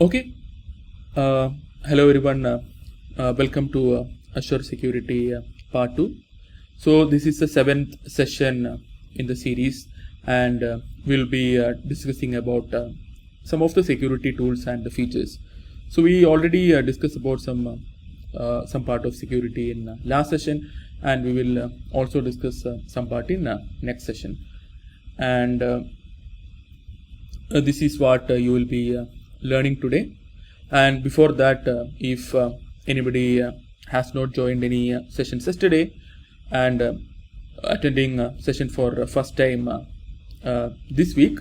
Okay. Uh, Hello everyone. Welcome to Azure Security Part 2. So this is the seventh session in the series, and we'll be discussing about some of the security tools and the features. So we already discussed about some part of security in last session, and we will also discuss some part in next session. And this is what you will be learning today. And before that, if anybody has not joined any sessions yesterday and attending session for first time this week,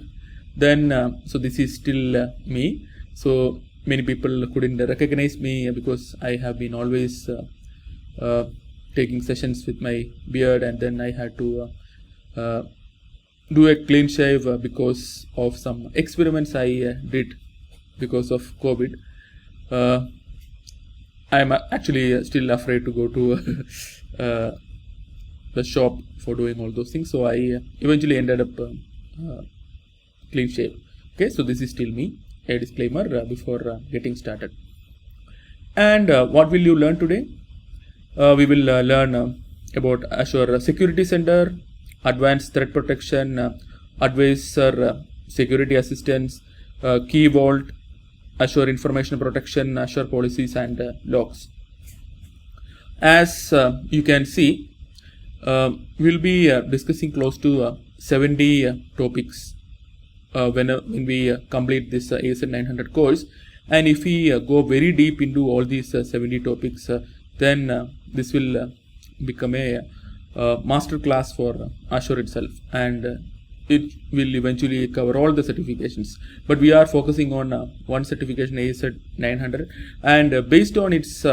then so this is still me. So many people couldn't recognize me because I have been always taking sessions with my beard, and then I had to do a clean shave because of some experiments I did because of COVID. I'm actually still afraid to go to the shop for doing all those things, so I eventually ended up clean shave. Okay, so this is still me. A disclaimer before getting started. And what will you learn today? We will learn about Azure Security Center, Advanced Threat Protection, Advisor Security Assistance, Key Vault, Azure Information Protection, Azure Policies and Logs. As you can see, we'll be discussing close to 70 topics when we complete this AZ 900 course. And if we go very deep into all these 70 topics, then this will become a master class for Azure itself, and it will eventually cover all the certifications. But we are focusing on one certification, AZ 900, and based on its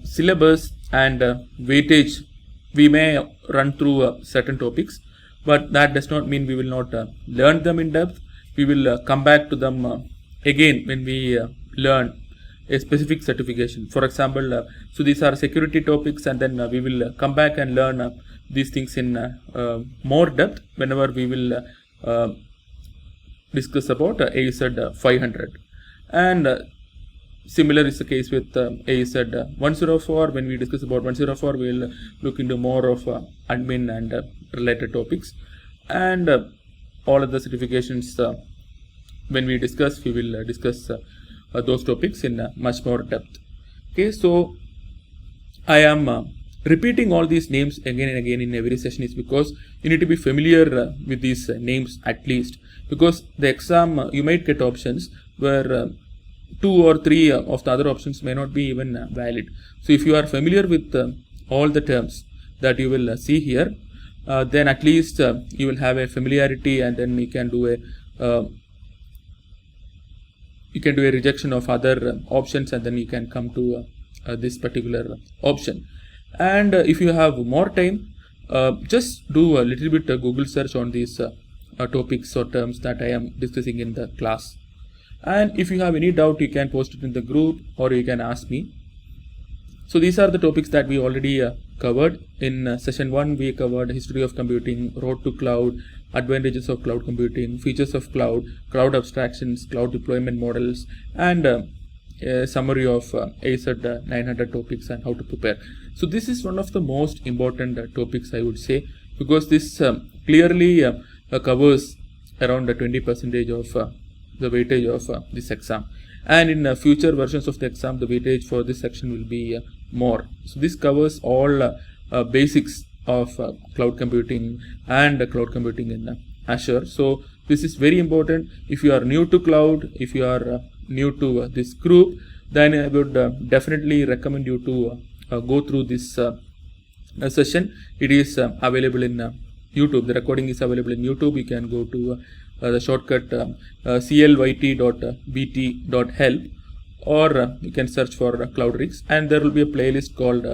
syllabus and weightage, we may run through certain topics, but that does not mean we will not learn them in depth. We will come back to them again when we learn a specific certification. For example, so these are security topics, and then we will come back and learn these things in more depth whenever we will discuss about AZ 500. And similar is the case with AZ 104. When we discuss about 104, we will look into more of admin and related topics, and all of the certifications. When we discuss, we will discuss those topics in much more depth. Okay, so I am repeating all these names again and again in every session is because you need to be familiar with these names at least, because the exam you might get options where 2 or 3 of the other options may not be even valid. So if you are familiar with all the terms that you will see here, then at least you will have a familiarity, and then you can do a rejection of other options, and then you can come to this particular option. And if you have more time, just do a little bit Google search on these topics or terms that I am discussing in the class. And if you have any doubt, you can post it in the group or you can ask me. So these are the topics that we already covered. In session 1, we covered history of computing, road to cloud, advantages of cloud computing, features of cloud, cloud abstractions, cloud deployment models, and a summary of AZ 900 topics and how to prepare. So this is one of the most important topics, I would say, because this clearly covers around 20% of the weightage of this exam. And in future versions of the exam, the weightage for this section will be more. So this covers all basics of cloud computing and cloud computing in Azure. So this is very important. If you are new to cloud, if you are new to this group, then I would definitely recommend you to go through this session. It is available in YouTube. The recording is available in YouTube. You can go to the shortcut clyt.bt.help, or you can search for CloudRix, and there will be a playlist called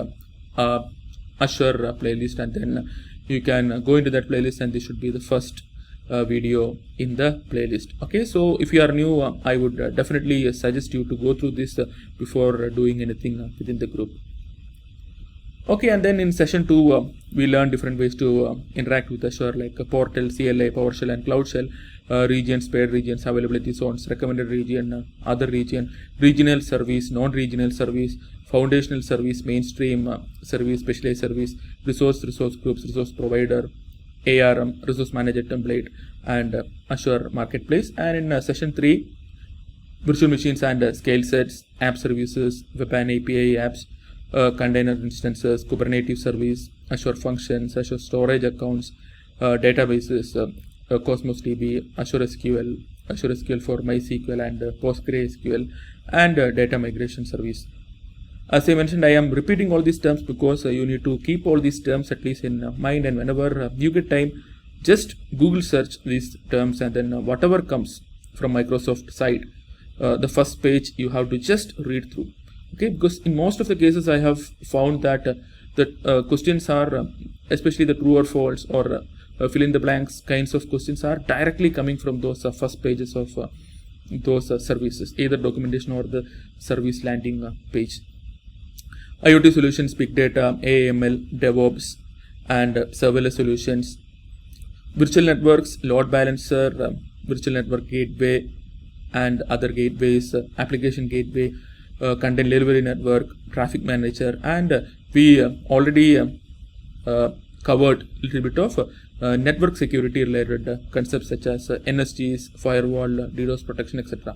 Azure playlist, and then you can go into that playlist, and this should be the first video in the playlist. Okay, so if you are new, I would definitely suggest you to go through this before doing anything within the group. Okay, and then in session 2, we learn different ways to interact with Azure, like Portal, CLI, PowerShell, and Cloud Shell. regions, paid regions, availability zones, recommended region, other region, regional service, non-regional service, foundational service, mainstream service, specialized service, resource groups, resource provider, ARM, resource manager template, and Azure Marketplace. And in session 3, virtual machines and scale sets, app services, web and API apps, container instances, Kubernetes service, Azure functions, Azure storage accounts, databases, Cosmos DB, Azure SQL for MySQL and PostgreSQL, and data migration service. As I mentioned, I am repeating all these terms because you need to keep all these terms at least in mind, and whenever you get time, just Google search these terms, and then whatever comes from Microsoft side, the first page you have to just read through. Okay, because in most of the cases I have found that the questions are, especially the true or false or fill in the blanks kinds of questions, are directly coming from those first pages of those services, either documentation or the service landing page. IoT solutions, big data, AML, DevOps, and serverless solutions, virtual networks, load balancer, virtual network gateway, and other gateways, application gateway, content delivery network, traffic manager, and we already covered a little bit of network security related concepts such as NSGs, firewall, DDoS protection, etc.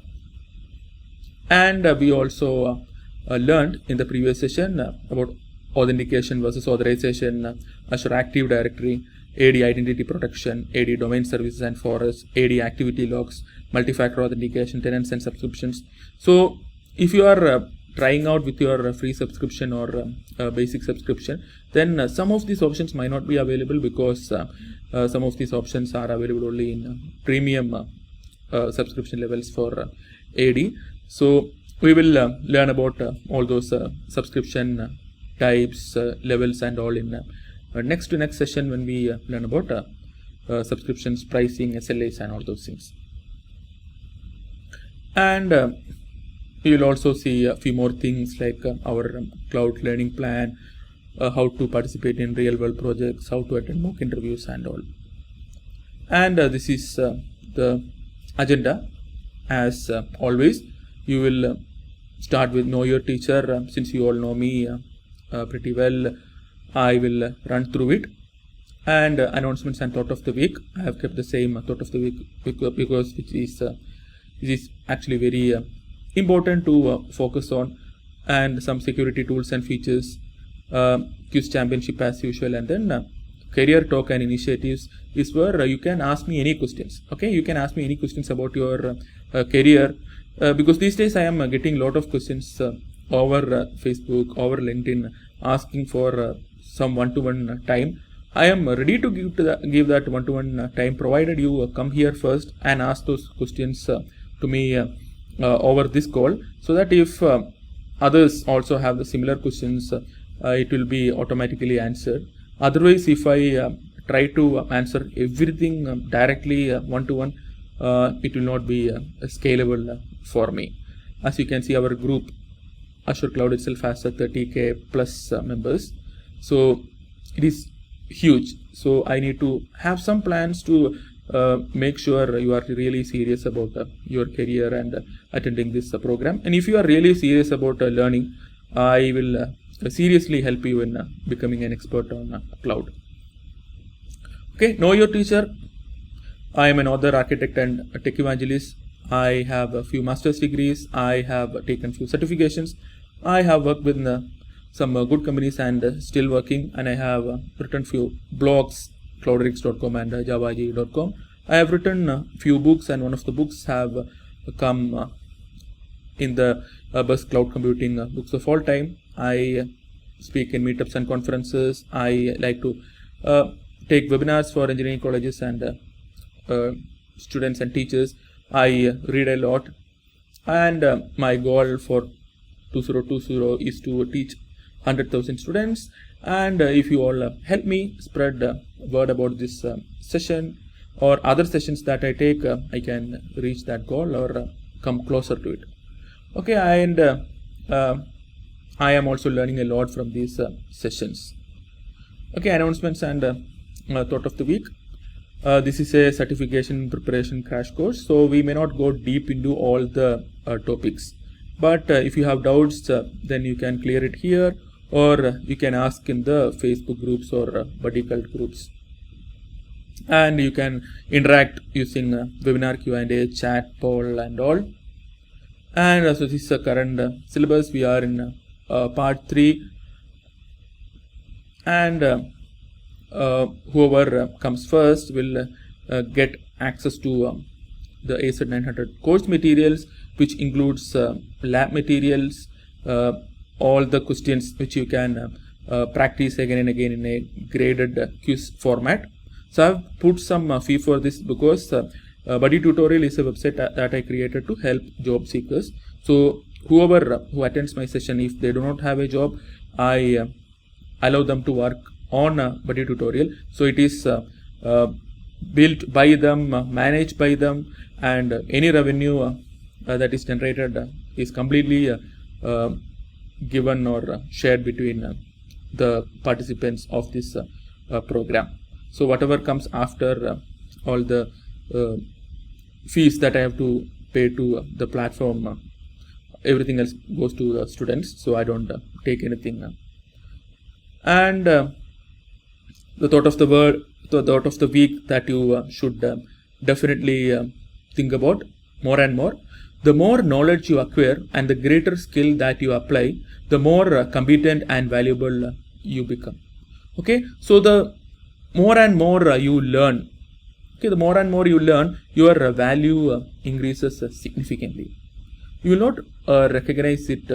And we also learned in the previous session about authentication versus authorization, Azure Active Directory, AD identity protection, AD domain services and forests, AD activity logs, multi-factor authentication, tenants and subscriptions. So if you are trying out with your free subscription or basic subscription, then some of these options might not be available, because some of these options are available only in premium subscription levels for AD. So we will learn about all those subscription types, levels, and all in next to next session, when we learn about subscriptions, pricing, SLAs, and all those things. And you will also see a few more things like our cloud learning plan, how to participate in real world projects, how to attend mock interviews, and all. And this is the agenda. As always, you will start with know your teacher. Since you all know me pretty well, I will run through it. And announcements and thought of the week, I have kept the same thought of the week because it is actually very important to focus on, and some security tools and features, quiz championship as usual, and then career talk and initiatives is where you can ask me any questions. Okay, you can ask me any questions about your career, because these days I am getting a lot of questions over Facebook, over LinkedIn, asking for some one-to-one time. I am ready to give that one-to-one time, provided you come here first and ask those questions to me over this call, so that if others also have the similar questions, it will be automatically answered. Otherwise, if I try to answer everything directly one-to-one, it will not be scalable for me. As you can see, our group, Azure Cloud itself, has 30k plus members, so it is huge. So I need to have some plans to make sure you are really serious about your career and attending this program. And if you are really serious about learning, I will seriously help you in becoming an expert on cloud. Okay, know your teacher. I am an author, architect, and a tech evangelist. I have a few master's degrees. I have taken few certifications. I have worked with some good companies and still working, and I have written few blogs, cloudrix.com and javaji.com. I have written few books, and one of the books have come in the best cloud computing books of all time. I speak in meetups and conferences. I like to take webinars for engineering colleges and students and teachers. I read a lot, and my goal for 2020 is to teach 100,000 students. And if you all help me spread word about this session or other sessions that I take, I can reach that goal or come closer to it. Okay, and I am also learning a lot from these sessions. Okay, announcements and thought of the week. This is a certification preparation crash course, so we may not go deep into all the topics. But if you have doubts, then you can clear it here, or you can ask in the Facebook groups or buddy cult groups. And you can interact using webinar Q&A, chat, poll, and all. And so this is the current syllabus. We are in part 3, and whoever comes first will get access to the AZ900 course materials, which includes lab materials, all the questions which you can practice again and again in a graded quiz format. So I've put some fee for this because Buddy Tutorial is a website that I created to help job seekers. So whoever who attends my session, if they do not have a job, I allow them to work on Buddy Tutorial. So it is built by them, managed by them, and any revenue that is generated is completely given or shared between the participants of this program. So whatever comes after all the fees that I have to pay to the platform, everything else goes to the students, so I don't take anything. And the thought of the week that you should definitely think about more and more. The more knowledge you acquire and the greater skill that you apply, the more competent and valuable you become. Okay, so the more and more you learn, the more and more you learn, your value increases significantly. You will not recognize it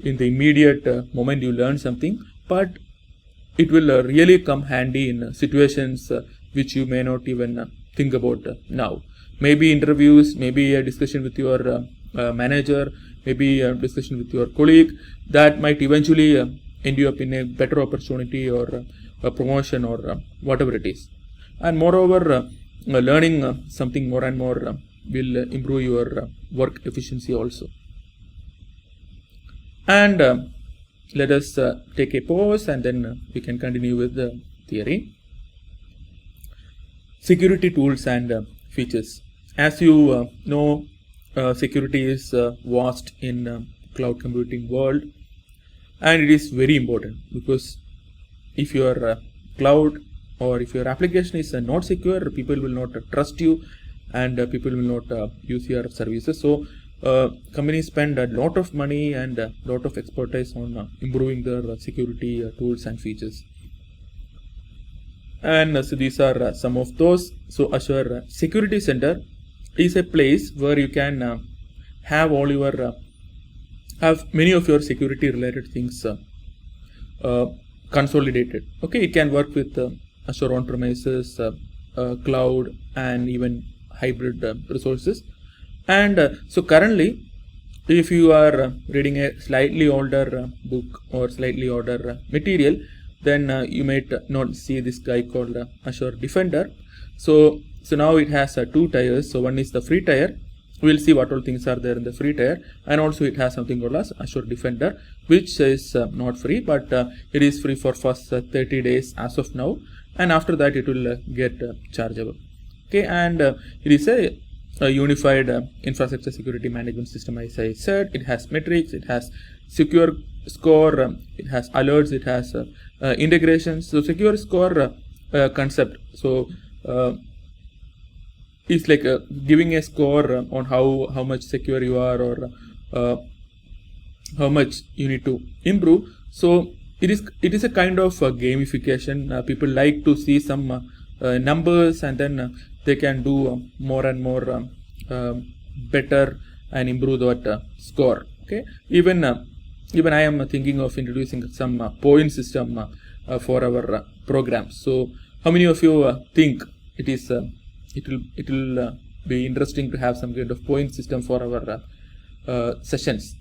in the immediate moment you learn something, but it will really come handy in situations which you may not even think about now. Maybe interviews, maybe a discussion with your manager, maybe a discussion with your colleague, that might eventually end you up in a better opportunity or a promotion or whatever it is. And moreover, learning something more and more will improve your work efficiency also. And let us take a pause, and then we can continue with the theory. Security tools and features. As you know, security is vast in cloud computing world, and it is very important, because if your cloud or if your application is not secure, people will not trust you, and people will not use your services. So companies spend a lot of money and a lot of expertise on improving their security tools and features. And so these are some of those. So Azure Security Center is a place where you can have all your have many of your security related things consolidated. Okay, it can work with Azure on-premises, cloud, and even hybrid resources. And so currently, if you are reading a slightly older book or slightly older material, then you might not see this guy called Azure Defender. So now it has 2 tiers. So one is the free tier. We'll see what all things are there in the free tier, and also it has something called as Azure Defender, which is not free, but it is free for first 30 days as of now, and after that it will get chargeable. Okay, and it is a unified infrastructure security management system. As I said, it has metrics, it has secure score, it has alerts, it has integrations. So secure score concept, so it's like giving a score on how much secure you are, or how much you need to improve. So it is a kind of gamification. People like to see some numbers, and then they can do more and more better and improve that score. Okay, even I am thinking of introducing some point system for our programs. So how many of you think it is it will be interesting to have some kind of point system for our sessions?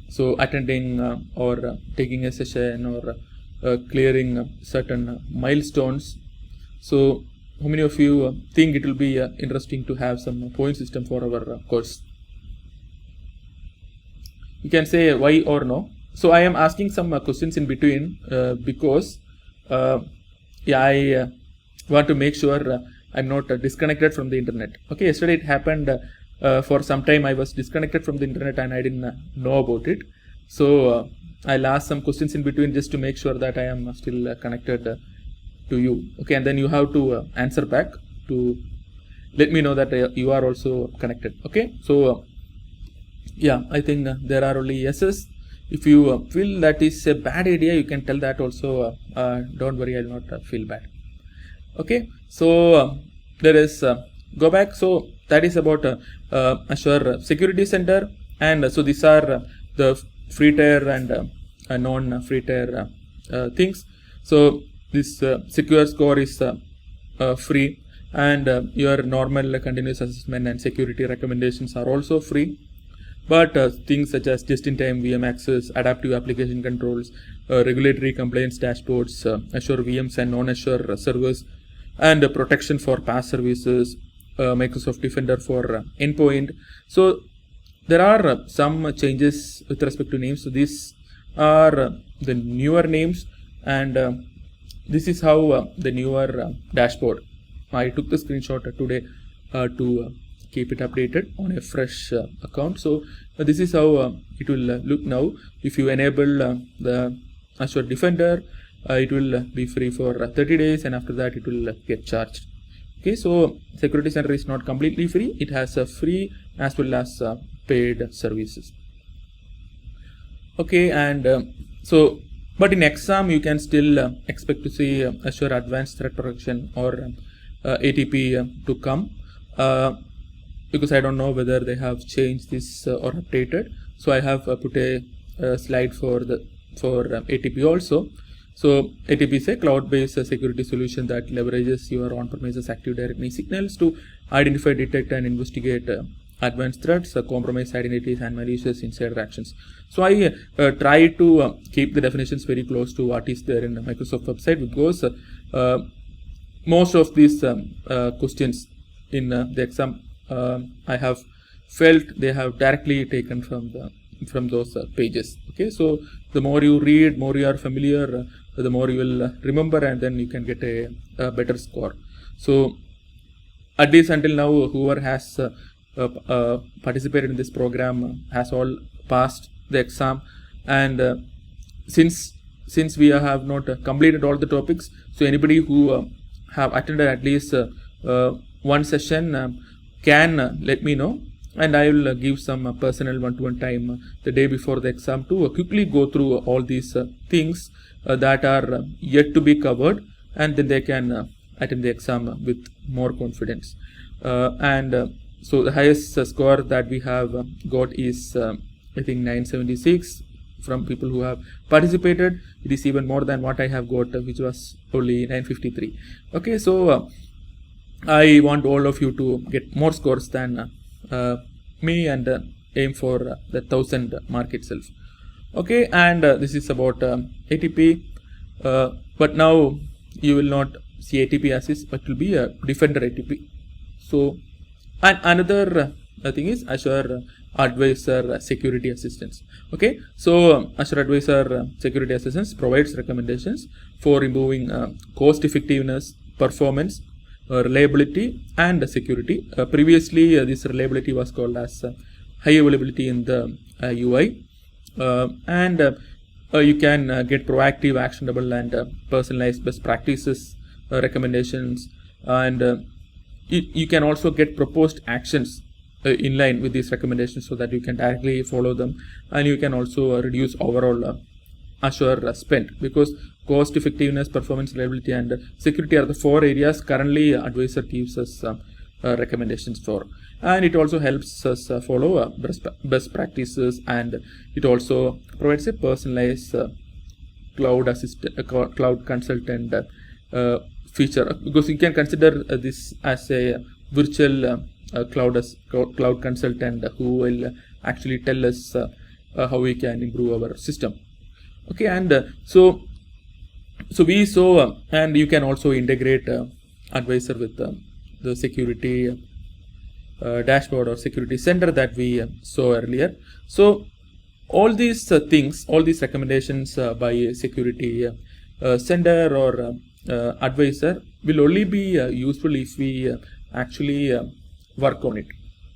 So attending or taking a session, or clearing certain milestones. So how many of you think it will be interesting to have some point system for our course? You can say why or no. So I am asking some questions in between because I want to make sure I'm not disconnected from the internet. Okay, yesterday it happened. For some time I was disconnected from the internet and I didn't know about it. So I'll ask some questions in between just to make sure that I am still connected to you. Okay, and then you have to answer back to let me know that you are also connected. Okay, so yeah, I think there are only yeses. If you feel that is a bad idea, you can tell that also. Don't worry, I'll not feel bad. Okay, so there is go back. So that is about Azure Security Center, and so these are the free tier and non-free tier things. So this secure score is free, and your normal continuous assessment and security recommendations are also free. But things such as just-in-time VM access, adaptive application controls, regulatory compliance dashboards, Azure VMs and non-Azure servers, and protection for PaaS services, Microsoft Defender for endpoint. So there are some changes with respect to names. So these are the newer names, and this is how the newer dashboard. I took the screenshot today to keep it updated on a fresh account. So this is how it will look now. If you enable the Azure Defender, it will be free for 30 days, and after that it will get charged. Okay, so Security Center is not completely free. It has a free as well as paid services. Okay, and so but in exam you can still expect to see Azure Advanced Threat Protection or ATP to come. Because I don't know whether they have changed this or updated. So I have put a slide for ATP also. So ATP is a cloud-based security solution that leverages your on-premises Active Directory signals to identify, detect, and investigate advanced threats, compromised identities, and malicious insider actions. So I try to keep the definitions very close to what is there in the Microsoft website, because most of these questions in the exam I have felt they have directly taken from those pages. Okay, so the more you read, more you are familiar, the more you will remember, and then you can get a better score. So at least until now, whoever has participated in this program has all passed the exam, and since we have not completed all the topics, so anybody who have attended at least one session can let me know, and I will give some personal one-to-one time the day before the exam to quickly go through all these things that are yet to be covered, and then they can attend the exam with more confidence. So the highest score that we have got is I think 976 from people who have participated. It is even more than what I have got, which was only 953. Okay, so I want all of you to get more scores than me, and aim for the 1000 mark itself. Okay, and this is about ATP, but now you will not see ATP as is, but it will be a Defender ATP. So, and another thing is Azure Advisor Security Assistance. Okay, so Azure Advisor Security Assistance provides recommendations for improving cost effectiveness, performance, reliability, and security. Previously this reliability was called as high availability in the UI, and you can get proactive, actionable, and personalized best practices recommendations, and you can also get proposed actions in line with these recommendations, so that you can directly follow them, and you can also reduce overall Azure spend, because cost effectiveness, performance, reliability, and security are the 4 areas currently Advisor gives us recommendations for, and it also helps us follow best practices, and it also provides a personalized cloud consultant feature, because you can consider this as a virtual cloud consultant who will actually tell us how we can improve our system. Okay, and so we saw, and you can also integrate Advisor with the security dashboard or security center that we saw earlier. So all these things, all these recommendations by security center or advisor will only be useful if we actually work on it.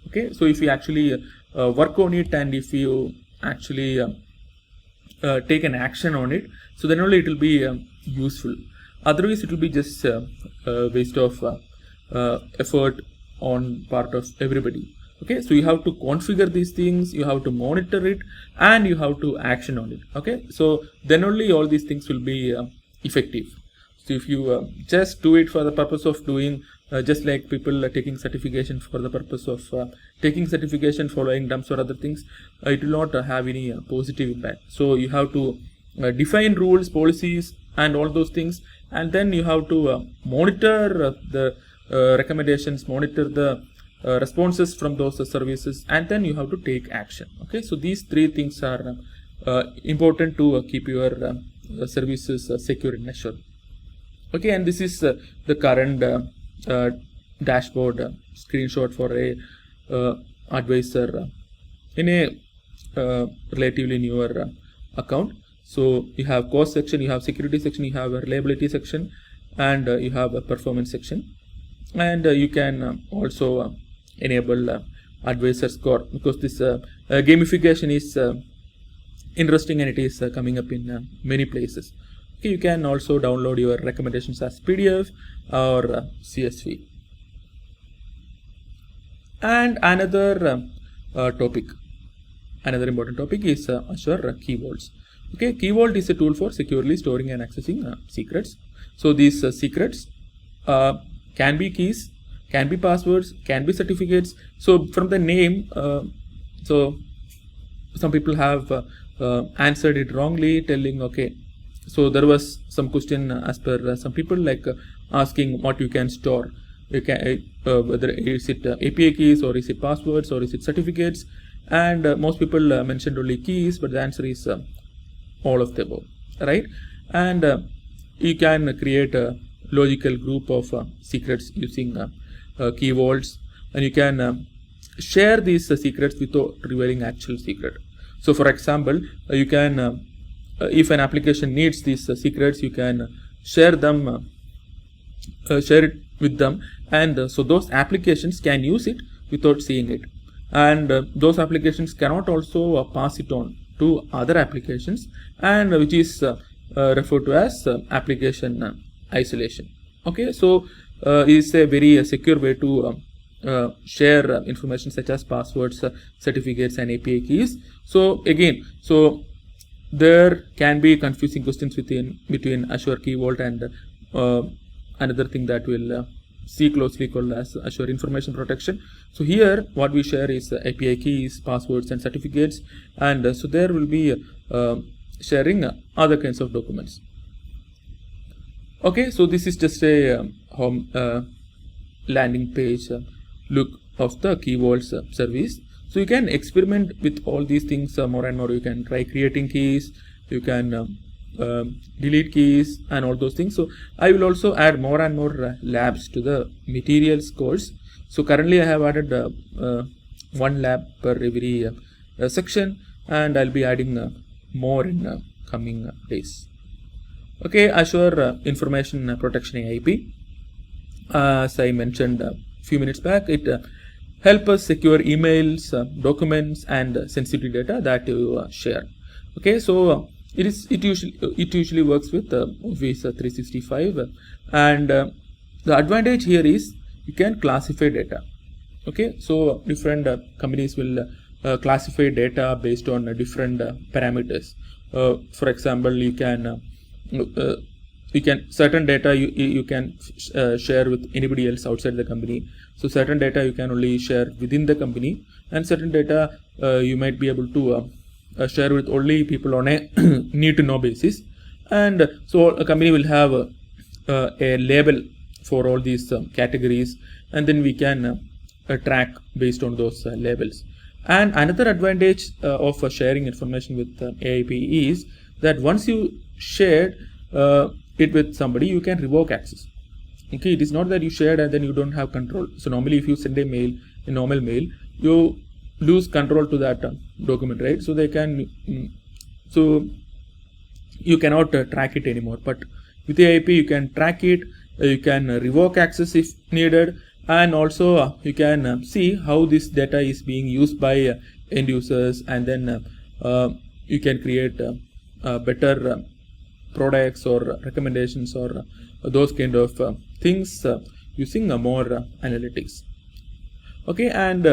Okay, so if we actually work on it, and if you actually take an action on it, so then only it will be useful. Otherwise it will be just waste of effort on part of everybody. Okay, so you have to configure these things, you have to monitor it, and you have to action on it. Okay, so then only all these things will be effective. So if you just do it for the purpose of doing, just like people are taking certification for the purpose of taking certification, following dumps or other things, it will not have any positive impact. So you have to define rules, policies, and all those things, and then you have to monitor the recommendations, monitor the responses from those services, and then you have to take action. Okay, so these three things are important to keep your services secure and assured. Okay, and this is the current dashboard screenshot for a advisor in a relatively newer account. So you have cost section, you have security section, you have a reliability section, and you have a performance section, and you can also enable advisor score, because this gamification is interesting, and it is coming up in many places. Okay, you can also download your recommendations as PDF or CSV. And another important topic is Azure Key Vaults. Okay, Key Vault is a tool for securely storing and accessing secrets. So these secrets can be keys, can be passwords, can be certificates. So from the name, so some people have answered it wrongly, telling okay. So there was some question as per some people, like asking what you can store. You can whether is it API keys, or is it passwords, or is it certificates? And most people mentioned only keys, but the answer is all of the above, right? And you can create a logical group of secrets using key vaults, and you can share these secrets without revealing actual secret. So for example, you can if an application needs these secrets, you can share them, share it with them, and so those applications can use it without seeing it, and those applications cannot also pass it on to other applications, and which is referred to as application isolation. Okay, so is a very secure way to share information such as passwords, certificates, and API keys. So again, so there can be confusing questions between Azure Key Vault and another thing that we'll see closely called as Azure Information Protection. So here what we share is API keys, passwords, and certificates, and so there will be sharing other kinds of documents. Okay, so this is just a home landing page look of the Key Vaults service. So you can experiment with all these things more and more. You can try creating keys, you can delete keys, and all those things. So I will also add more and more labs to the materials course. So currently I have added one lab per every section, and I'll be adding more in coming days. Okay, Azure Information Protection AIP. As I mentioned a few minutes back, it help us secure emails, documents, and sensitive data that you share. Okay, so it usually works with Office 365, and the advantage here is you can classify data. Okay, so different companies will classify data based on different parameters. For example, you can certain data you can share with anybody else outside the company. So certain data you can only share within the company, and certain data you might be able to share with only people on a need to know basis. And so a company will have a label for all these categories, and then we can track based on those labels. And another advantage of sharing information with AIP is that once you shared it with somebody, you can revoke access. Okay, it is not that you shared and then you don't have control. So normally if you send a normal mail, you lose control to that document, right? So they can, so you cannot track it anymore. But with the API you can track it, you can revoke access if needed, and also you can see how this data is being used by end users, and then you can create better products or recommendations or those kind of things using more analytics. Okay, and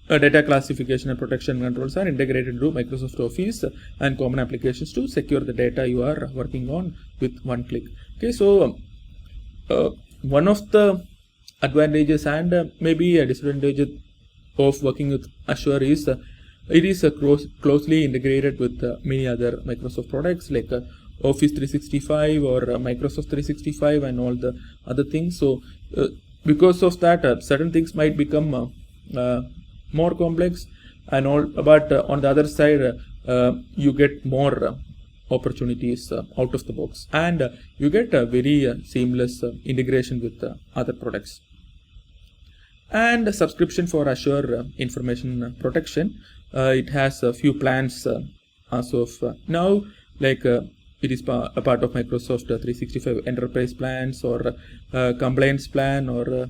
data classification and protection controls are integrated into Microsoft Office and common applications to secure the data you are working on with one click. Okay, so one of the advantages and maybe a disadvantage of working with Azure is it is closely integrated with many other Microsoft products like Office 365 or Microsoft 365 and all the other things. So because of that, certain things might become more complex and all, but on the other side you get more opportunities out of the box, and you get a very seamless integration with other products. And subscription for Azure information protection, it has a few plans as of now, like it is a part of Microsoft 365 enterprise plans or compliance plan or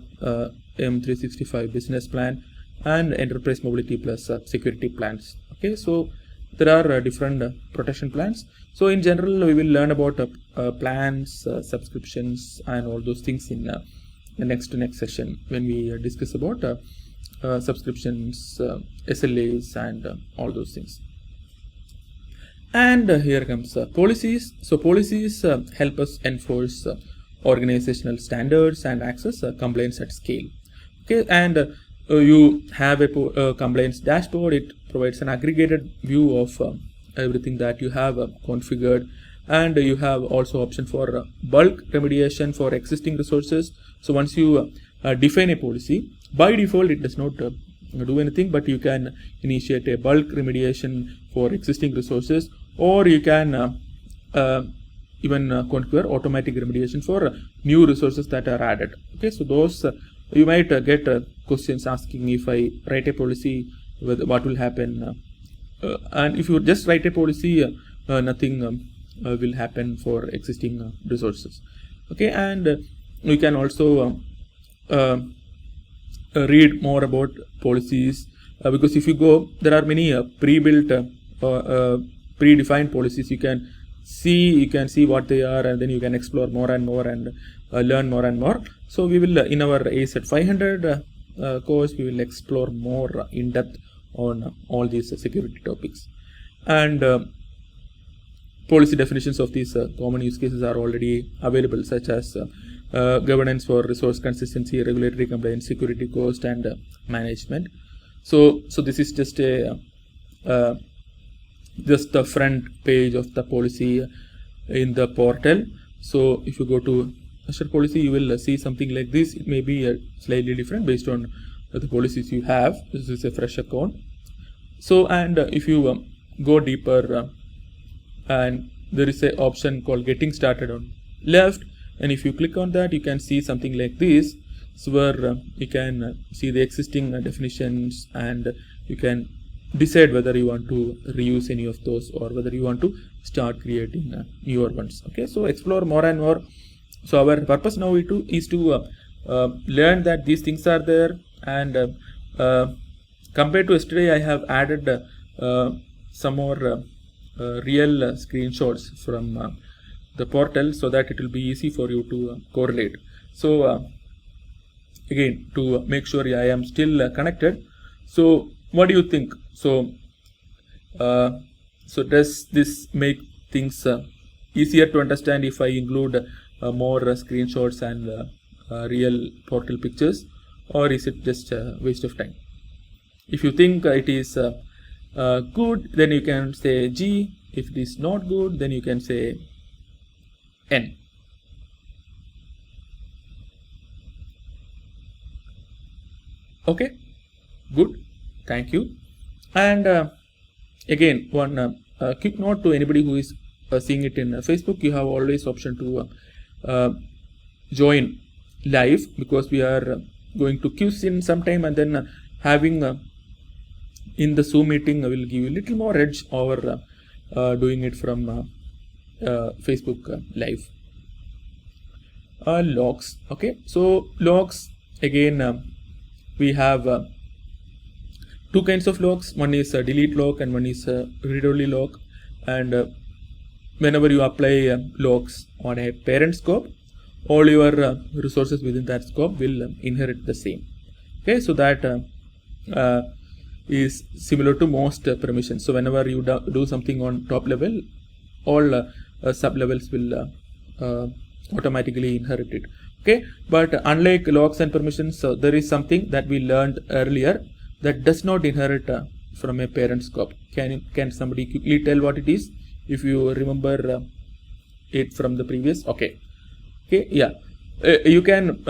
M365 business plan and enterprise mobility plus security plans. Okay, so there are different protection plans. So in general we will learn about plans, subscriptions and all those things in the next session when we discuss about subscriptions, SLAs and all those things. And here comes policies. So policies help us enforce organizational standards and access compliance at scale. Okay, and you have a compliance dashboard. It provides an aggregated view of everything that you have configured, and you have also option for bulk remediation for existing resources. So once you define a policy, by default it does not do anything, but you can initiate a bulk remediation for existing resources, or you can even configure automatic remediation for new resources that are added. Okay, so those you might get questions asking, if I write a policy, what will happen, and if you just write a policy, nothing will happen for existing resources. Okay, and you can also read more about policies, because if you go, there are many pre-built predefined policies. You can see what they are, and then you can explore more and more and learn more and more. So we will in our ASET 500 course, we will explore more in depth on all these security topics. And policy definitions of these common use cases are already available, such as governance for resource consistency, regulatory compliance, security cost and management. So this is just a just the front page of the policy in the portal. So if you go to Azure policy, you will see something like this. It may be slightly different based on the policies you have. This is a fresh account. So, and if you go deeper, and there is a option called getting started on left, and if you click on that, you can see something like this. So where you can see the existing definitions, and you can decide whether you want to reuse any of those or whether you want to start creating newer ones. Okay, so explore more and more. So our purpose now is to learn that these things are there, and compared to yesterday, I have added some more real screenshots from the portal, so that it will be easy for you to correlate. So again, to make sure I am still connected. So what do you think? So so does this make things easier to understand if I include more screenshots and real portal pictures, or is it just a waste of time? If you think it is good, then you can say G. If it is not good, then you can say N. Okay, good, thank you. And again, one quick note to anybody who is seeing it in Facebook, you have always option to join live, because we are going to quiz in some time, and then having in the Zoom meeting will give you a little more edge over doing it from Facebook live. logs. Okay, so logs again, we have two kinds of logs. One is a delete log and one is a read-only log. And whenever you apply logs on a parent scope, all your resources within that scope will inherit the same. Okay, so that is similar to most permissions. So whenever you do something on top level, all sub levels will automatically inherit it. Okay, but unlike logs and permissions, there is something that we learned earlier that does not inherit from a parent scope. Can somebody quickly tell what it is if you remember it from the previous? Okay, yeah. You can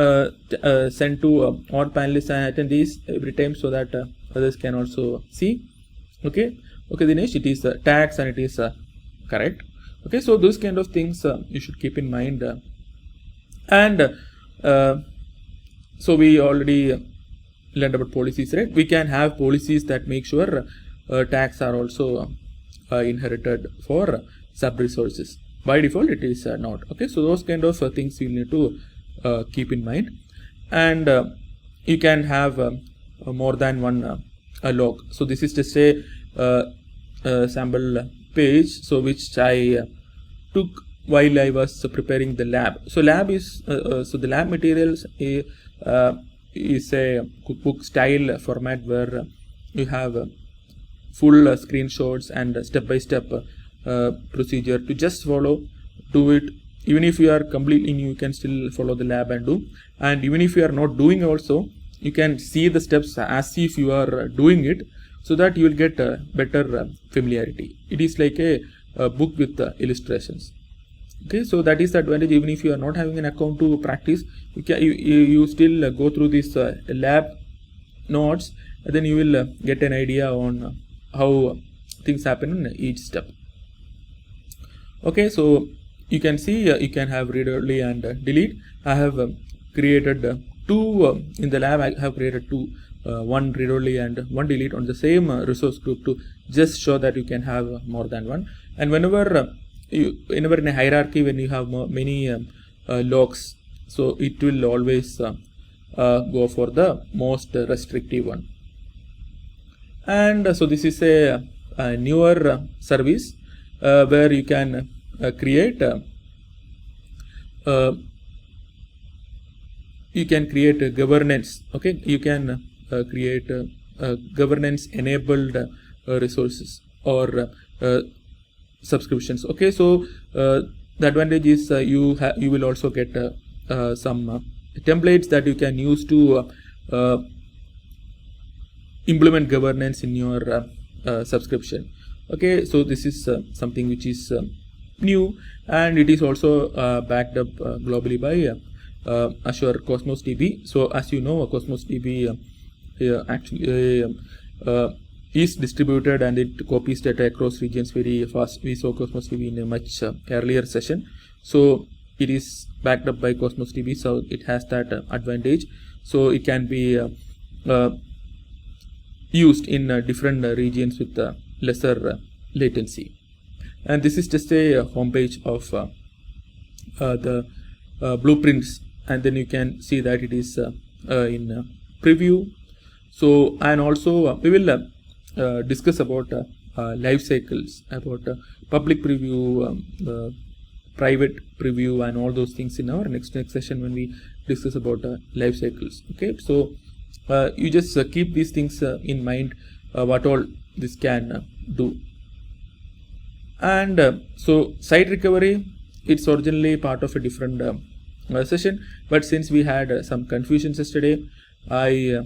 send to all panelists and attendees every time so that others can also see. Okay, Dinesh, it is tags and it is correct. Okay, so those kind of things you should keep in mind. And so we already learned about policies, right? We can have policies that make sure tags are also inherited for sub resources. By default, it is not. Okay, so those kind of things you need to keep in mind. And you can have more than one log. So this is just a sample page, so which I took while I was preparing the lab. So lab is so the lab materials is a cookbook style format where you have full screenshots and step-by-step procedure to just follow, do it. Even if you are completely new, you can still follow the lab and do. And even if you are not doing also, you can see the steps as if you are doing it, so that you will get better familiarity. It is like a book with illustrations. Okay, so that is the advantage. Even if you are not having an account to practice, you still go through this lab notes, and then you will get an idea on how things happen in each step. Okay, so you can see you can have read only and delete. I have created two in the lab. I have created two, one read only and one delete on the same resource group to just show that you can have more than one. And whenever in a hierarchy, when you have many logs, so it will always go for the most restrictive one. And so this is a newer service where you can create governance. Okay, you can create governance enabled resources or subscriptions. Okay, so the advantage is you will also get some templates that you can use to implement governance in your subscription. Okay, so this is something which is new, and it is also backed up globally by Azure Cosmos DB. So as you know, Cosmos DB actually is distributed and it copies data across regions very fast. We saw Cosmos DB in a much earlier session. So it is backed up by Cosmos DB, so it has that advantage. So it can be used in different regions with lesser latency. And this is just a home page of the blueprints, and then you can see that it is in preview. So, and also we will discuss about life cycles, about public preview, private preview, and all those things in our next session when we discuss about life cycles. Okay, so you just keep these things in mind, what all this can do. And so site recovery, it's originally part of a different session, but since we had some confusions yesterday, I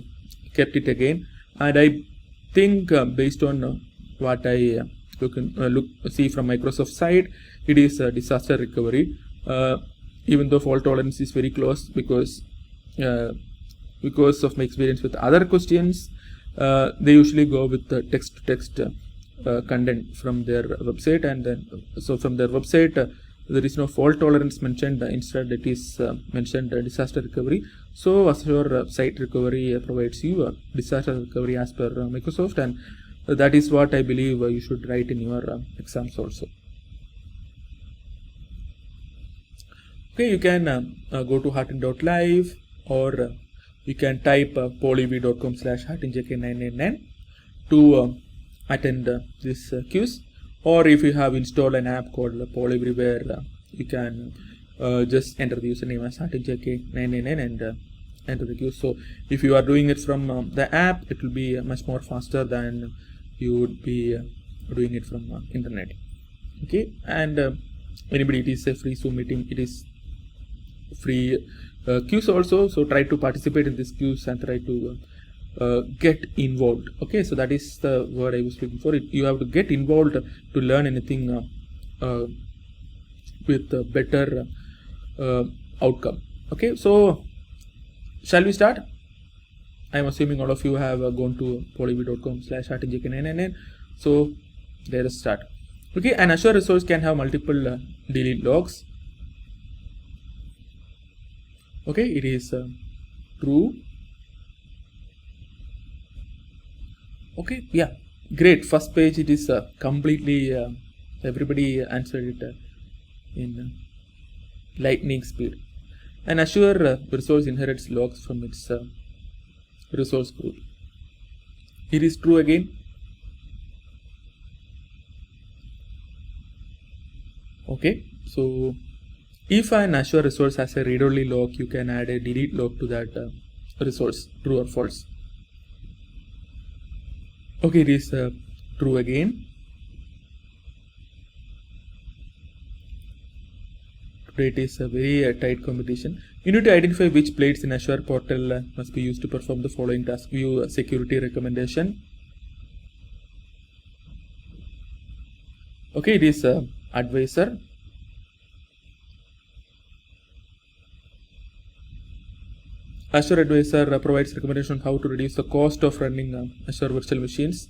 kept it again. And I think based on what I see from Microsoft side, it is disaster recovery, even though fault tolerance is very close, because of my experience with other questions, they usually go with the text-to-text content from their website, and then so from their website there is no fault tolerance mentioned. Instead, it is mentioned disaster recovery. So Azure Site Recovery provides you disaster recovery as per Microsoft, and that is what I believe you should write in your exams also. Okay, you can go to heartin.live, or you can type polyv.com/heartinjk999 to attend this quiz. Or if you have installed an app called Poll Everywhere, you can just enter the username as heartinjk999 and enter the quiz. So if you are doing it from the app, it will be much more faster than you would be doing it from internet. Okay, and anybody, it is a free Zoom meeting, it is free quiz also, so try to participate in this quiz and try to get involved. Okay, so that is the word I was looking for. You have to get involved to learn anything with a better outcome. Okay, so shall we start? I am assuming all of you have gone to polyv.com/heartinjk999. So let us start. Okay, an Azure resource can have multiple delete logs. Okay, it is true. Okay, yeah, great. First page, it is completely, everybody answered it in lightning speed. An Azure resource inherits logs from its resource group. It is true again. Okay, so if an Azure resource has a read-only log, you can add a delete log to that resource, true or false. Okay, it is true again. Today it is a very tight competition. You need to identify which plates in Azure portal must be used to perform the following task. View security recommendation. Okay, it is advisor. Azure Advisor provides recommendation on how to reduce the cost of running Azure virtual machines.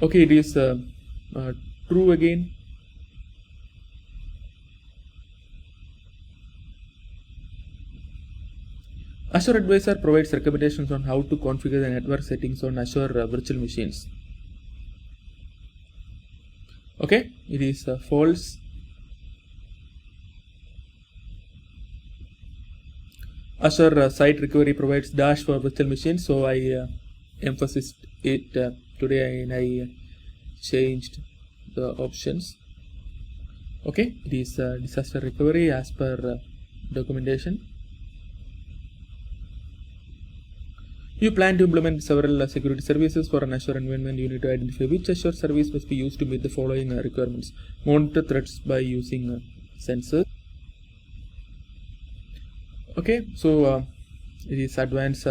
Okay, it is true again. Azure Advisor provides recommendations on how to configure the network settings on Azure virtual machines. Okay, it is false. Azure Site Recovery provides Dash for virtual machines, so I emphasized it today and I changed the options. Okay, it is disaster recovery as per documentation. You plan to implement several security services for an Azure environment. You need to identify which Azure service must be used to meet the following requirements. Monitor threats by using sensors. Okay, so it is advanced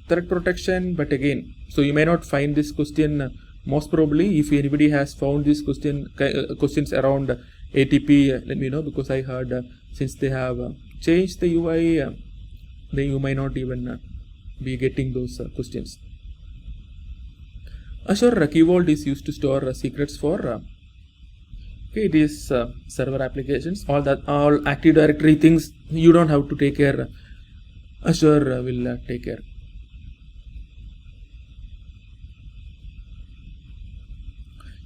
threat protection, but again, so you may not find this question. Most probably, if anybody has found this questions around ATP, let me know, because I heard since they have changed the UI, then you might not even be getting those questions. Azure Key Vault is used to store secrets for okay, it is server applications. All Active Directory things you don't have to take care. Azure will take care.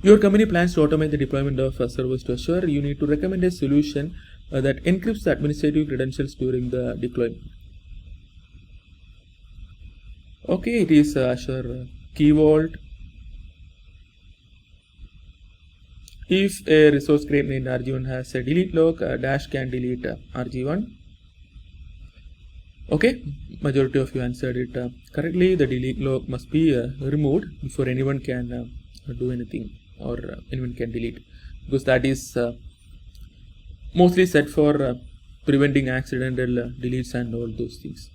Your company plans to automate the deployment of servers to Azure. You need to recommend a solution that encrypts the administrative credentials during the deployment. Okay, it is Azure Key Vault. If a resource grade named RG1 has a delete log, Dash can delete RG1. Okay, majority of you answered it correctly. The delete log must be removed before anyone can do anything, or anyone can delete, because that is mostly set for preventing accidental deletes and all those things.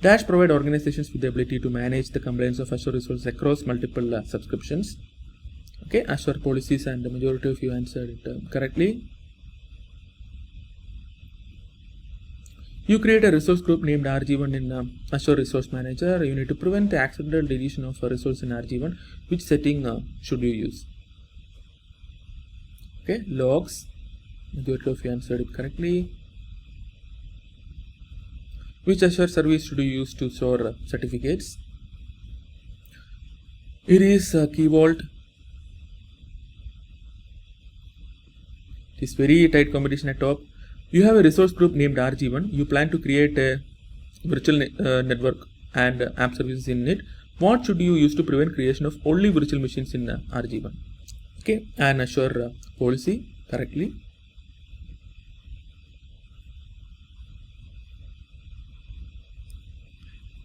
Dash provide organizations with the ability to manage the compliance of Azure resources across multiple subscriptions. Okay, Azure policies, and the majority of you answered it correctly. You create a resource group named RG1 in Azure Resource Manager. You need to prevent the accidental deletion of a resource in RG1. Which setting should you use? Okay, logs. Majority of you answered it correctly. Which Azure service should you use to store certificates? It is Key Vault. It's very tight competition at top. You have a resource group named RG1. You plan to create a virtual network and app services in it. What should you use to prevent creation of only virtual machines in RG1? Okay, and Azure policy correctly.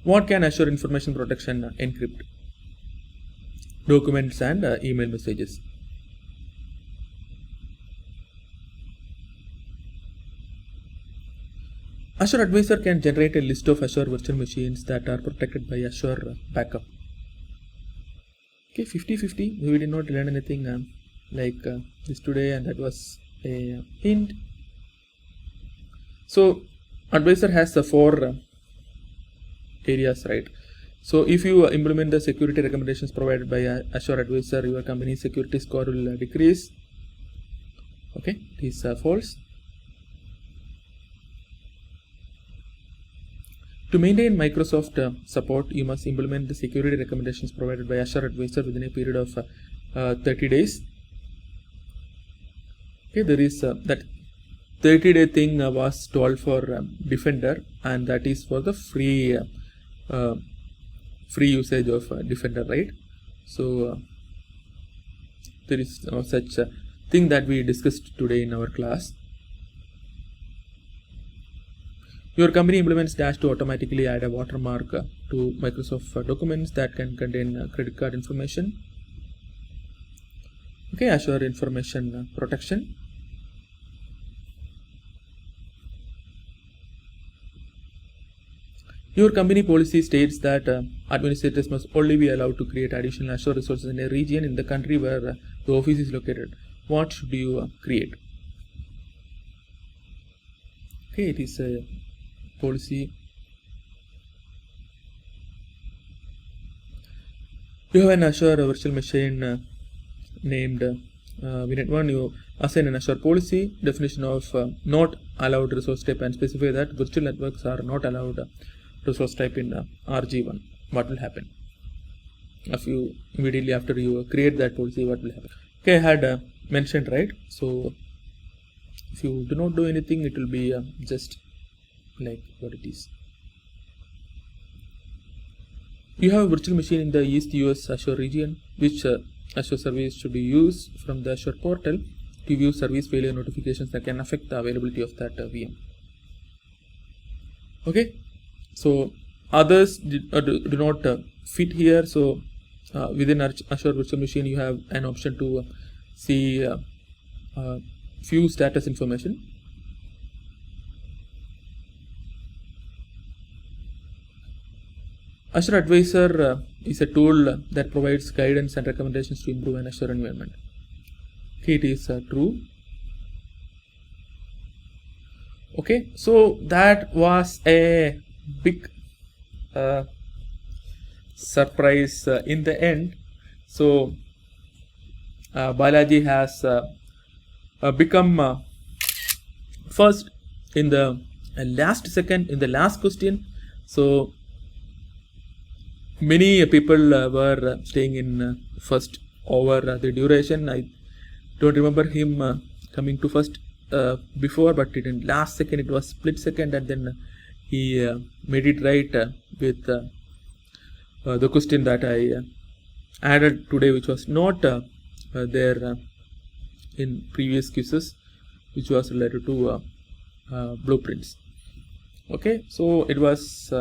What can Azure information protection encrypt? Documents and email messages. Azure Advisor can generate a list of Azure virtual machines that are protected by Azure backup. Okay, 50-50. We did not learn anything like this today, and that was a hint. So Advisor has the 4 areas, right? So if you implement the security recommendations provided by Azure Advisor, your company's security score will decrease. Okay, it is false. To maintain Microsoft support, you must implement the security recommendations provided by Azure Advisor within a period of 30 days. Okay, there is that 30-day thing was told for Defender, and that is for the free usage of Defender, right? So there is no such thing that we discussed today in our class. Your company implements Dash to automatically add a watermark to Microsoft documents that can contain credit card information. Okay, Azure information protection. Your company policy states that administrators must only be allowed to create additional Azure resources in a region in the country where the office is located. What should you create? Okay, it is a policy. You have an Azure virtual machine named VNet1. You assign an Azure policy, definition of not allowed resource type, and specify that virtual networks are not allowed resource type in RG1. What will happen? If you immediately after you create that policy, what will happen? Okay, I had mentioned, right? So if you do not do anything, it will be just like what it is. You have a virtual machine in the East US Azure region, which Azure service should be used from the Azure portal to view service failure notifications that can affect the availability of that VM. Okay, so others do not fit here. So within Azure virtual machine, you have an option to see few status information. Azure Advisor is a tool that provides guidance and recommendations to improve an Azure environment. Okay, it is true. Okay, so that was a big surprise in the end. So Balaji has become first in the last second in the last question. So many people were staying in first over the duration. I don't remember him coming to first before, but in last second it was split second, and then he made it right with the question that I added today, which was not there in previous quizzes, which was related to blueprints. Okay, so it was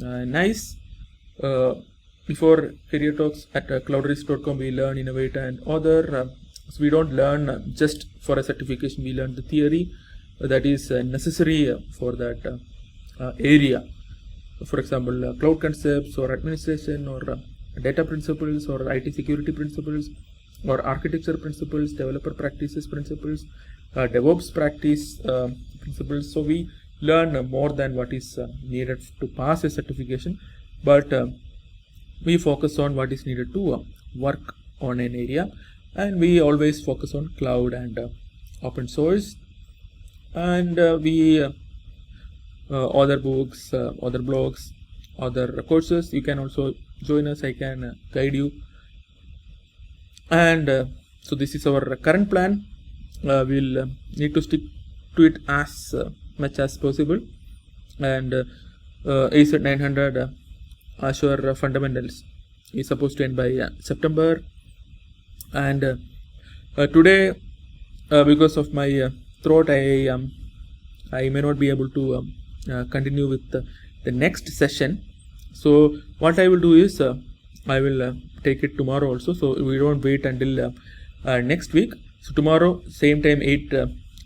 nice. Before Career Talks at cloudrisk.com, we learn, innovate, and other. So we don't learn just for a certification. We learn the theory that is necessary for that area. For example, cloud concepts or administration or data principles or IT security principles or architecture principles, developer practices principles, DevOps practice principles. So we learn more than what is needed to pass a certification, but we focus on what is needed to work on an area, and we always focus on cloud and open source, and we other books, other blogs, other courses. You can also join us. I can guide you. And so this is our current plan. we'll need to stick to it as much as possible. And AZ 900 Azure fundamentals is supposed to end by September. And today, because of my throat, I may not be able to continue with the next session. So what I will do is I will take it tomorrow also, so we don't wait until next week. So tomorrow same time 8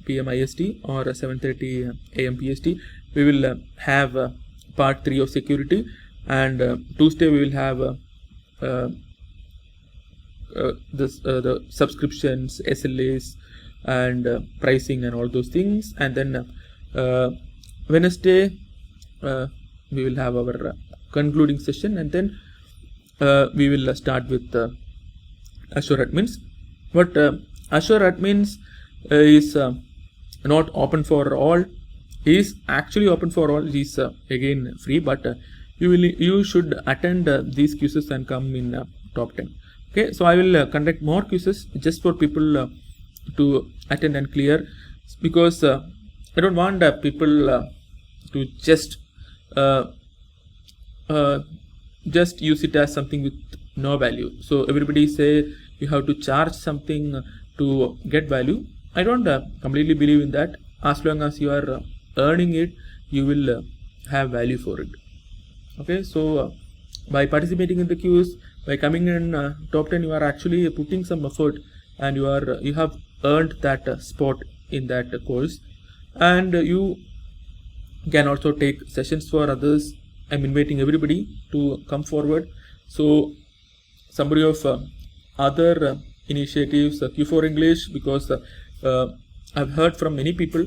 p.m. IST or 7:30 a.m. PST, we will have part 3 of security, and Tuesday we will have the subscriptions, SLAs, and pricing and all those things. And then Wednesday we will have our concluding session, and then we will start with Azure Admins. But Azure Admins is not open for all. Is actually open for all. It is again free, but you should attend these quizzes and come in top 10. Okay, so I will conduct more quizzes just for people to attend and clear, because I don't want people to just use it as something with no value. So everybody say you have to charge something to get value. I don't completely believe in that. As long as you are earning it, you will have value for it. Okay, so by participating in the quiz, by coming in top 10, you are actually putting some effort, and you have earned that spot in that course. And you can also take sessions for others. I'm inviting everybody to come forward. So summary of other initiatives, Q4 English, because I've heard from many people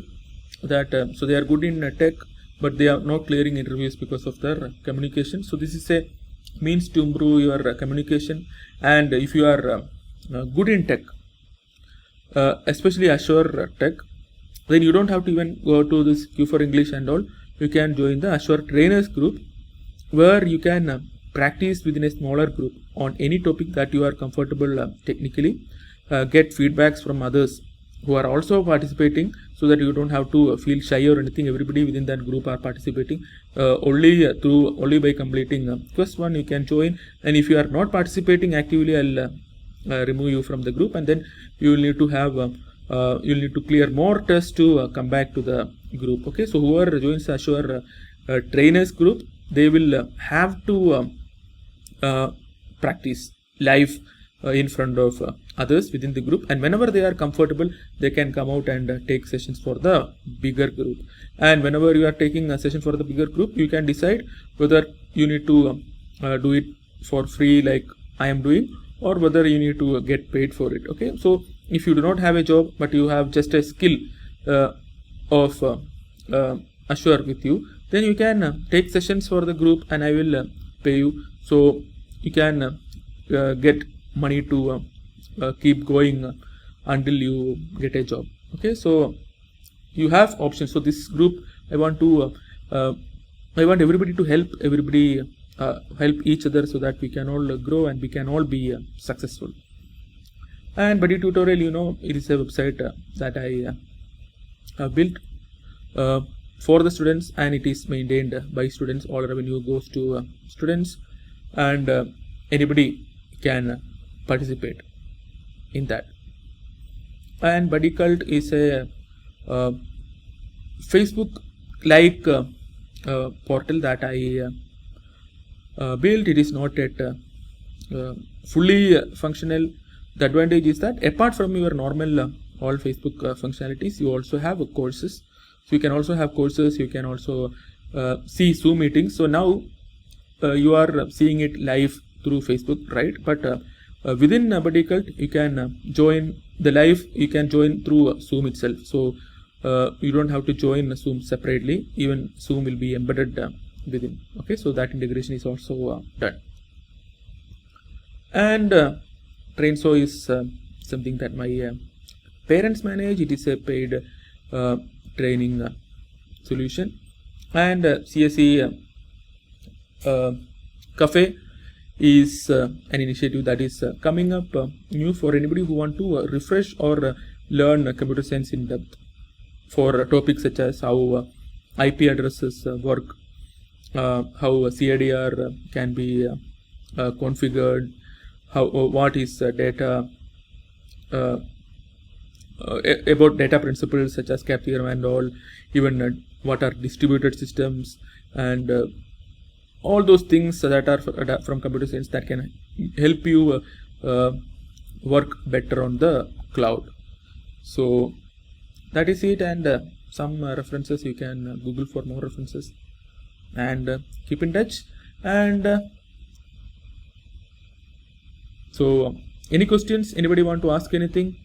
that so they are good in tech, but they are not clearing interviews because of their communication. So this is a means to improve your communication. And if you are good in tech, especially Azure tech, then you don't have to even go to this Q4 English and all. You can join the Azure trainers group, where you can practice within a smaller group on any topic that you are comfortable technically, get feedbacks from others who are also participating, so that you don't have to feel shy or anything. Everybody within that group are participating. Only by completing first one you can join, and if you are not participating actively, I'll remove you from the group, and then you will need to have you'll need to clear more tests to come back to the group. Okay, so whoever joins Azure trainers group, they will have to practice live in front of others within the group, and whenever they are comfortable, they can come out and take sessions for the bigger group. And whenever you are taking a session for the bigger group, you can decide whether you need to do it for free like I am doing, or whether you need to get paid for it. Okay, so if you do not have a job, but you have just a skill of Azure with you, then you can take sessions for the group, and I will pay you, so you can get money to keep going until you get a job. Okay, so you have options. So this group, I want everybody to help help each other, so that we can all grow and we can all be successful. And Buddy Tutorial, it is a website that I built for the students, and it is maintained by students. All revenue goes to students, and anybody can participate in that. And Buddy Cult is a Facebook like portal that I built. It is not yet fully functional. The advantage is that apart from your normal all Facebook functionalities, you also have courses. So you can also have courses. You can also see Zoom meetings. So now you are seeing it live through Facebook, right? But within Buddy Cult, you can join the live. You can join through Zoom itself. So you don't have to join Zoom separately. Even Zoom will be embedded within. Okay, so that integration is also done. And TrainSo is something that my parents manage. It is a paid training solution. And CSE Cafe is an initiative that is coming up new for anybody who want to refresh or learn computer science in depth for topics such as how IP addresses work, how CIDR can be configured, how what is data, about data principles such as CAP theorem and all, even what are distributed systems, and all those things that are from computer science that can help you work better on the cloud. So that is it, and some references you can Google for more references, and keep in touch. And so any questions, anybody want to ask anything?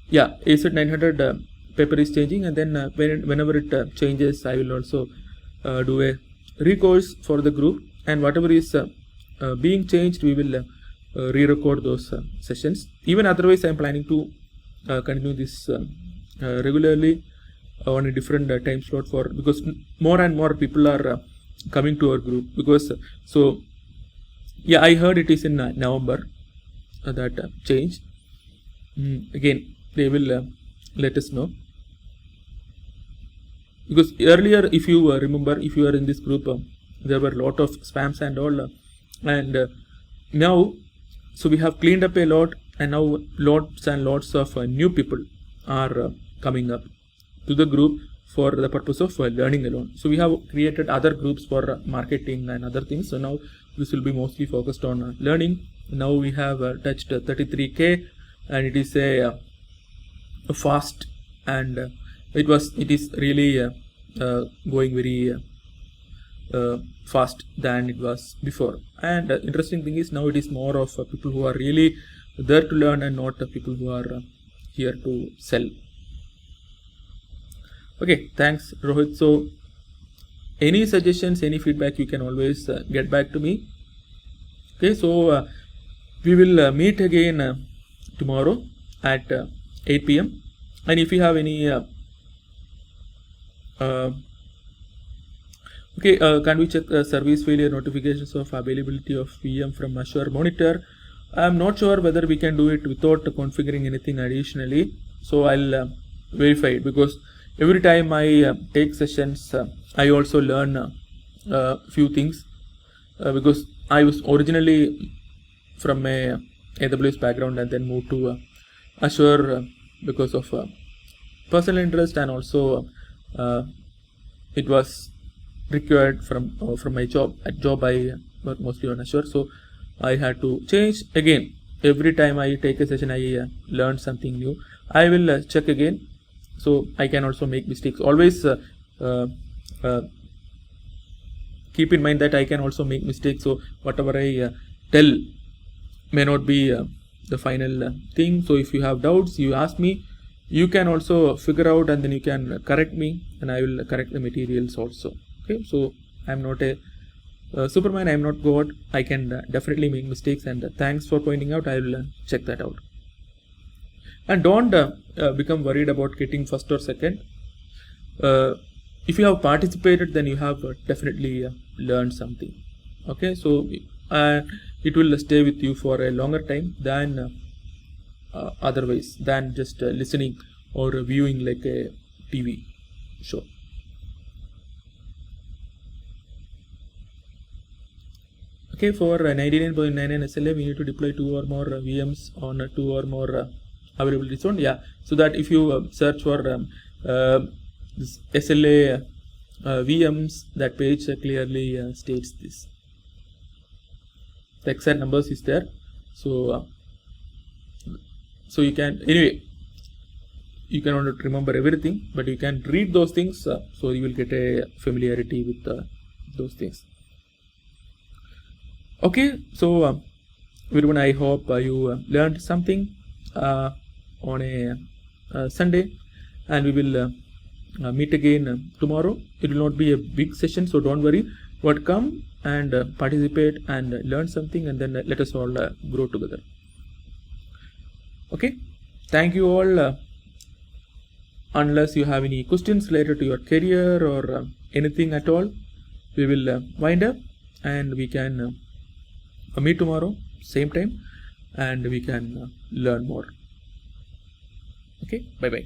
Yeah, AZ 900 paper is changing, and then whenever it changes, I will also do a recourse for the group, and whatever is being changed, we will re-record those sessions. Even otherwise, I am planning to continue this regularly on a different time slot, because more and more people are coming to our group. Because so yeah, I heard it is in November that change. Again, they will let us know, because earlier, if you remember, if you are in this group, there were a lot of spams and all, and now, so we have cleaned up a lot, and now lots and lots of new people are coming up to the group for the purpose of learning alone. So we have created other groups for marketing and other things. So now this will be mostly focused on learning. Now we have touched 33K, and it is a fast, and it is really going very fast than it was before. And interesting thing is, now it is more of people who are really there to learn, and not people who are here to sell. Okay, thanks Rohit. So any suggestions, any feedback, you can always get back to me. Okay, so we will meet again tomorrow at 8 p.m. and if you have any can we check service failure notifications of availability of VM from Azure Monitor? I am not sure whether we can do it without configuring anything additionally, so I'll verify it, because every time I take sessions, I also learn a few things, because I was originally from a AWS background and then moved to Azure because of personal interest, and also it was required from my job. At job I work mostly on Azure, so I had to change again. Every time I take a session, I learn something new. I will check again, so I can also make mistakes. Always keep in mind that I can also make mistakes, so whatever I tell may not be the final thing. So if you have doubts, you ask me. You can also figure out, and then you can correct me, and I will correct the materials also. Okay, so I am not a Superman, I am not God. I can definitely make mistakes, and thanks for pointing out. I will check that out. And don't become worried about getting first or second. If you have participated, then you have definitely learned something. Okay, so it will stay with you for a longer time than otherwise, than just listening or viewing like a TV show. Okay, for 99.99 SLA, we need to deploy 2 or more VMs on 2 or more availability zone. Yeah, so that if you search for this SLA VMs, that page clearly states this. The exact numbers is there. So so you can, anyway, you cannot remember everything, but you can read those things, so you will get a familiarity with those things. Okay, so everyone, I hope you learned something on a Sunday, and we will meet again tomorrow. It will not be a big session, so don't worry, but come and participate and learn something, and then let us all grow together. Okay, thank you all. Unless you have any questions related to your career or anything at all, we will wind up, and we can meet tomorrow same time. and we can learn more. Okay, bye bye.